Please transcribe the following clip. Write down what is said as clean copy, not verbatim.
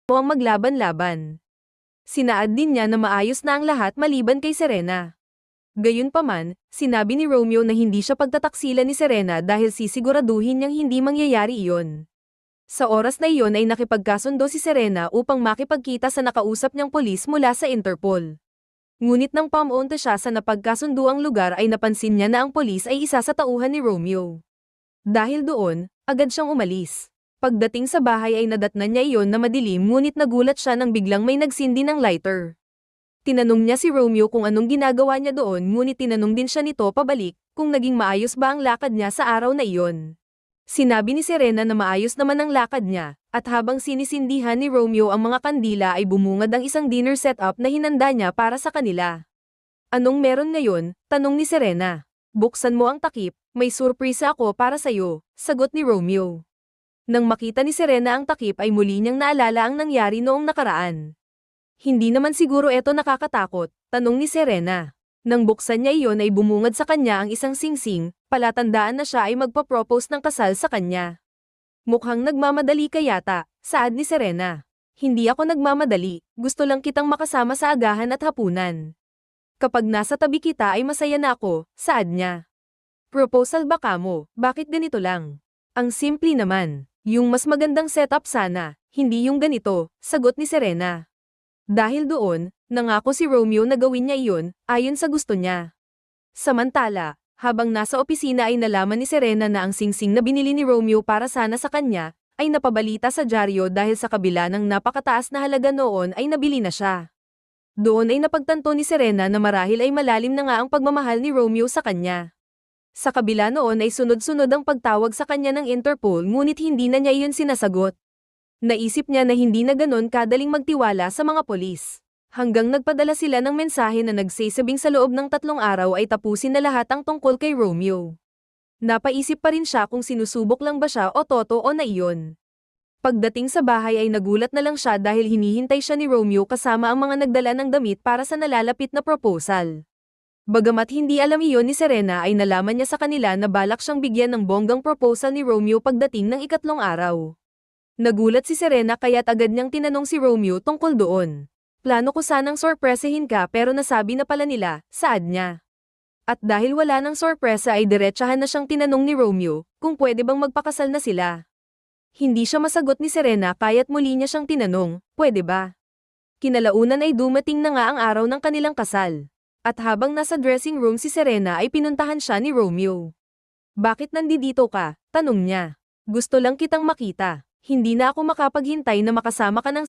mo ang maglaban-laban. Sinaad din niya na maayos na ang lahat maliban kay Serena. Gayunpaman, sinabi ni Romeo na hindi siya pagtataksilan ni Serena dahil sisiguraduhin niyang hindi mangyayari iyon. Sa oras na iyon ay nakipagkasundo si Serena upang makipagkita sa nakausap niyang pulis mula sa Interpol. Ngunit nang pamunta siya sa napagkasunduang lugar ay napansin niya na ang pulis ay isa sa tauhan ni Romeo. Dahil doon, agad siyang umalis. Pagdating sa bahay ay nadatnan niya iyon na madilim ngunit nagulat siya nang biglang may nagsindi ng lighter. Tinanong niya si Romeo kung anong ginagawa niya doon ngunit tinanong din siya nito pabalik kung naging maayos ba ang lakad niya sa araw na iyon. Sinabi ni Serena na maayos naman ang lakad niya, at habang sinisindihan ni Romeo ang mga kandila ay bumungad ang isang dinner setup na hinanda niya para sa kanila. Anong meron ngayon? Tanong ni Serena. Buksan mo ang takip, may surpresa ako para sa'yo, sagot ni Romeo. Nang makita ni Serena ang takip ay muli niyang naalala ang nangyari noong nakaraan. Hindi naman siguro eto nakakatakot, tanong ni Serena. Nang buksan niya iyon ay bumungad sa kanya ang isang singsing, palatandaan na siya ay magpa-propose ng kasal sa kanya. Mukhang nagmamadali ka yata, saad ni Serena. Hindi ako nagmamadali, gusto lang kitang makasama sa agahan at hapunan. Kapag nasa tabi kita ay masaya na ako, saad niya. Proposal ba kamo, bakit ganito lang? Ang simple naman, yung mas magandang setup sana, hindi yung ganito, sagot ni Serena. Dahil doon, nangako si Romeo na gawin niya iyon, ayon sa gusto niya. Samantala, habang nasa opisina ay nalaman ni Serena na ang singsing na binili ni Romeo para sana sa kanya, ay napabalita sa dyaryo dahil sa kabila ng napakataas na halaga noon ay nabili na siya. Doon ay napagtanto ni Serena na marahil ay malalim na nga ang pagmamahal ni Romeo sa kanya. Sa kabila noon ay sunod-sunod ang pagtawag sa kanya ng Interpol ngunit hindi na niya iyon sinasagot. Naisip niya na hindi na ganon kadaling magtiwala sa mga polis. Hanggang nagpadala sila ng mensahe na nagsasabing sa loob ng 3 araw ay tapusin na lahat ang tungkol kay Romeo. Napaisip pa rin siya kung sinusubok lang ba siya o totoo na iyon. Pagdating sa bahay ay nagulat na lang siya dahil hinihintay siya ni Romeo kasama ang mga nagdala ng damit para sa nalalapit na proposal. Bagamat hindi alam iyon ni Serena ay nalaman niya sa kanila na balak siyang bigyan ng bonggang proposal ni Romeo pagdating ng 3 araw. Nagulat si Serena kaya't agad niyang tinanong si Romeo tungkol doon. Plano ko sanang sorpresahin ka pero nasabi na pala nila, saad niya. At dahil wala nang sorpresa ay diretsahan na siyang tinanong ni Romeo kung pwede bang magpakasal na sila. Hindi siya masagot ni Serena kaya't muli niya siyang tinanong, pwede ba? Kinalaunan ay dumating na nga ang araw ng kanilang kasal. At habang nasa dressing room si Serena ay pinuntahan siya ni Romeo. Bakit nandito ka? Tanong niya. Gusto lang kitang makita. Hindi na ako makapaghintay na makasama ka ng